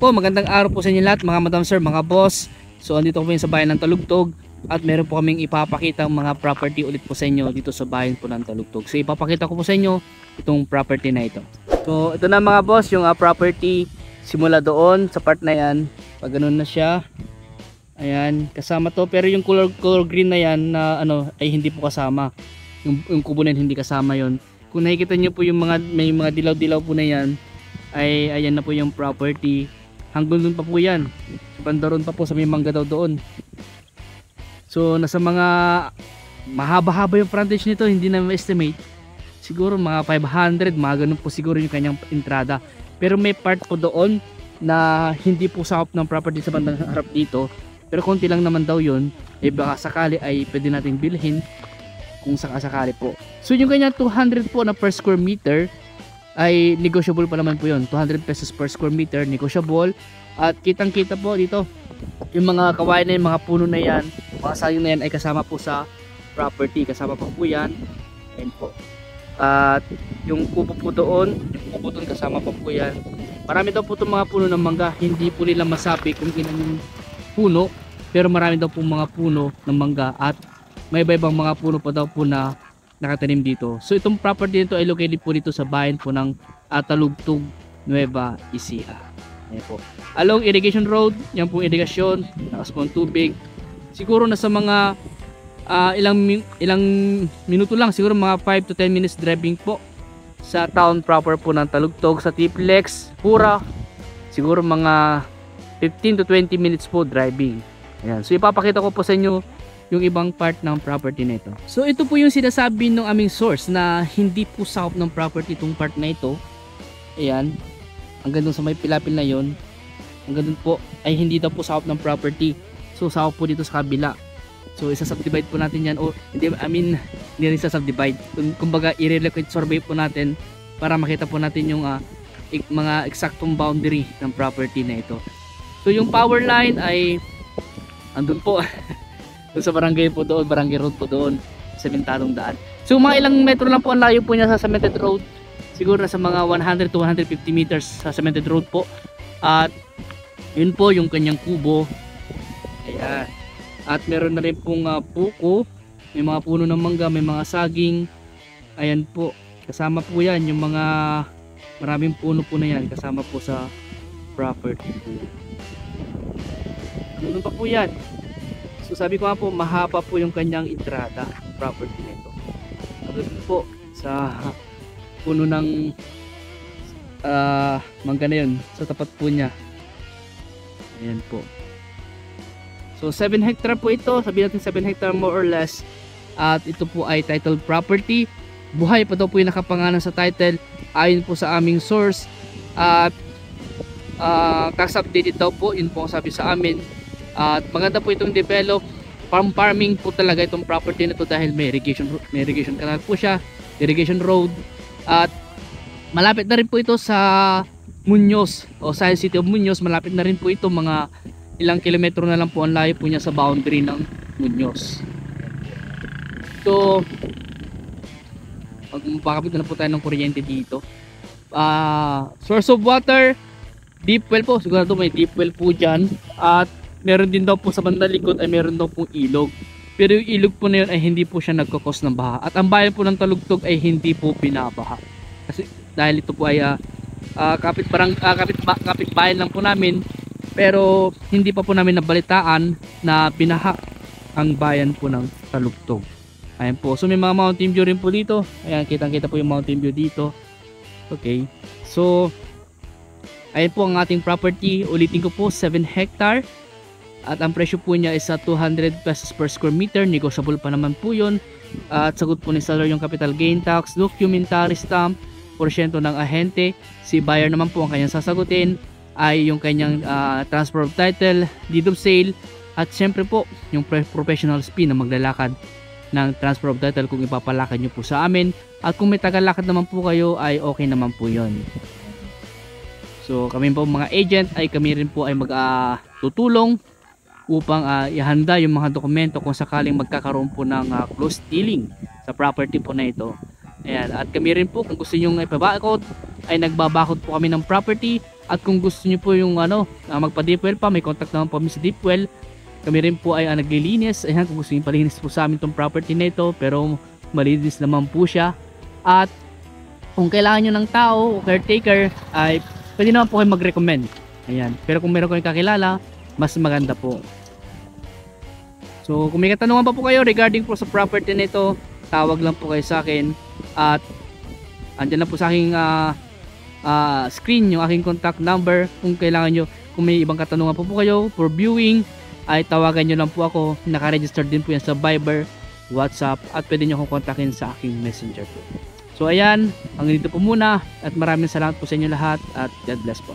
po, magandang araw po sa inyo lahat mga madam sir, mga boss. So andito po sa bayan ng Talugtog at meron po kaming ipapakita mga property ulit po sa inyo dito sa bayan po ng Talugtog. So ipapakita ko po sa inyo itong property na ito. So ito na mga boss, yung property simula doon sa part na yan. Pag ganun na siya, ayan, kasama to, pero yung color green na yan na ano ay hindi po kasama. Yung kubo na hindi kasama yon. Kung nakikita nyo po yung may mga dilaw-dilaw po na yan, ay ayan na po yung property. Hanggang doon pa po yan, bandaron pa po sa may mangga daw doon. So nasa mga mahaba-haba yung frontage nito, hindi na ma-estimate, siguro mga 500, mga ganun po siguro yung kanyang entrada. Pero may part po doon na hindi po sakop ng property sa bandang harap dito, pero konti lang naman daw yun. Eh baka sakali ay pwede nating bilhin kung sakasakali po. So yung kanyang 200 po na per square meter ay negotiable pa naman po yun. 200 pesos per square meter, negotiable. At kitang kita po dito yung mga kawain na yung mga puno na yan, mga sayang na yan ay kasama po sa property, kasama pa po yan. Ayan po. At yung kubo po doon, yung kubo doon kasama pa po yan. Marami daw po itong mga puno ng mangga, hindi po nila masabi kung ilan yung puno, pero marami daw po mga puno ng mangga at may iba-ibang mga puno pa daw po na nakatanim dito. So itong property nito ay located po dito sa bayan po ng Talugtog, Nueva Ecija. Ayan po. Along irrigation road, yan po irrigation, lakas po ang tubig. Siguro nasa mga ilang minuto lang, siguro mga 5 to 10 minutes driving po sa town proper po ng Talugtog. Sa Tiplex, Pura, siguro mga 15 to 20 minutes po driving. Ayan. So ipapakita ko po sa inyo yung ibang part ng property na ito. So ito po yung sinasabi ng aming source na hindi po sakop ng property itong part na ito. Ayan, hanggang dun sa may pilapil na yon, hanggang dun po ay hindi daw po sakop ng property. So sakop po dito sa kabila. So isa-subdivide po natin yan, o hindi, hindi rin isa-subdivide, kumbaga i-relocate survey po natin para makita po natin yung mga eksaktong boundary ng property na ito. So yung power line ay andun po doon sa barangay po doon, barangay road po doon, sementadong daan. So mga ilang metro lang po ang layo po niya sa cemented road. Siguro nasa mga 100 to 150 meters sa cemented road po. At yun po yung kanyang kubo. Ayan. At meron na rin pong puko, may mga puno ng mangga, may mga saging. Ayan po, kasama po yan yung mga maraming puno po na yan, kasama po sa property. Ano pa po yan? So sabi ko nga po, mahaba po yung kanyang entrada, property nito. Pagdating po sa puno ng mangga na yun, sa tapat po niya. Ayan po. So 7 hectare po ito, sabihin natin 7 hectare more or less. At ito po ay titled property. Buhay pa daw po yung nakapangalan sa title ayon po sa aming source. At tax updated daw po, yun po ang sabi sa amin. At maganda po itong develop, farming po talaga itong property na to dahil may irrigation canal po siya, irrigation road. At malapit na rin po ito sa Muñoz o sa City of Muñoz. Malapit na rin po ito, mga ilang kilometro na lang po ang layo po niya sa boundary ng Muñoz. So magpapakabit na po tayo ng kuryente dito. Source of water, deep well po, sigurado may deep well po dyan. At meron din daw po sa bandang likod ay meron daw pong ilog. Pero yung ilog po na yun ay hindi po siya nagkakos ng baha. At ang bayan po ng Talugtog ay hindi po binabaha. Kasi dahil ito po ay kapit bayan lang po namin. Pero hindi pa po namin nabalitaan na binaha ang bayan po ng Talugtog. Ayan po. So may mga mountain view rin po dito. Ayan, kitang-kita po yung mountain view dito. Okay. So ayan po ang ating property. Ulitin ko po, 7 hectare. At ang presyo po niya is 200 pesos per square meter. Negotiable pa naman po yun. At sagot po ni seller yung capital gain tax, documentary stamp, porsyento ng ahente. Si buyer naman po ang kanyang sasagutin ay yung kanyang transfer of title, deed of sale. At syempre po yung professional fee na maglalakad ng transfer of title kung ipapalakad nyo po sa amin. At kung may tagalakad naman po kayo ay okay naman po yun. So kami po mga agent ay kami rin po ay magtutulong upang ihanda yung mga dokumento kung sakaling magkakaroon po ng close dealing sa property po na ito. Ayan, at kami rin po kung gusto nyo ipabakod ay nagbabakod po kami ng property At kung gusto niyo po yung magpa-deep well pa, may contact naman po kami sa deep well. Kami rin po ay naglilinis. Ayan, kung gusto niyo palinis po sa amin tong property na ito, pero malinis naman po siya. At kung kailangan nyo ng tao o caretaker, ay pwede naman po kayo mag-recommend. Ayan. Pero kung meron kayong kakilala, mas maganda po. So kung may katanungan pa po kayo regarding po sa property nito, tawag lang po kayo sa akin. At andyan lang po sa aking screen yung aking contact number. Kung kailangan nyo, kung may ibang katanungan po kayo for viewing, ay tawagan nyo lang po ako. Naka-register din po yan sa Viber, WhatsApp, at pwede nyo akong kontakin sa aking messenger po. So ayan, hanggang dito po muna at maraming salamat po sa inyo lahat at God bless po.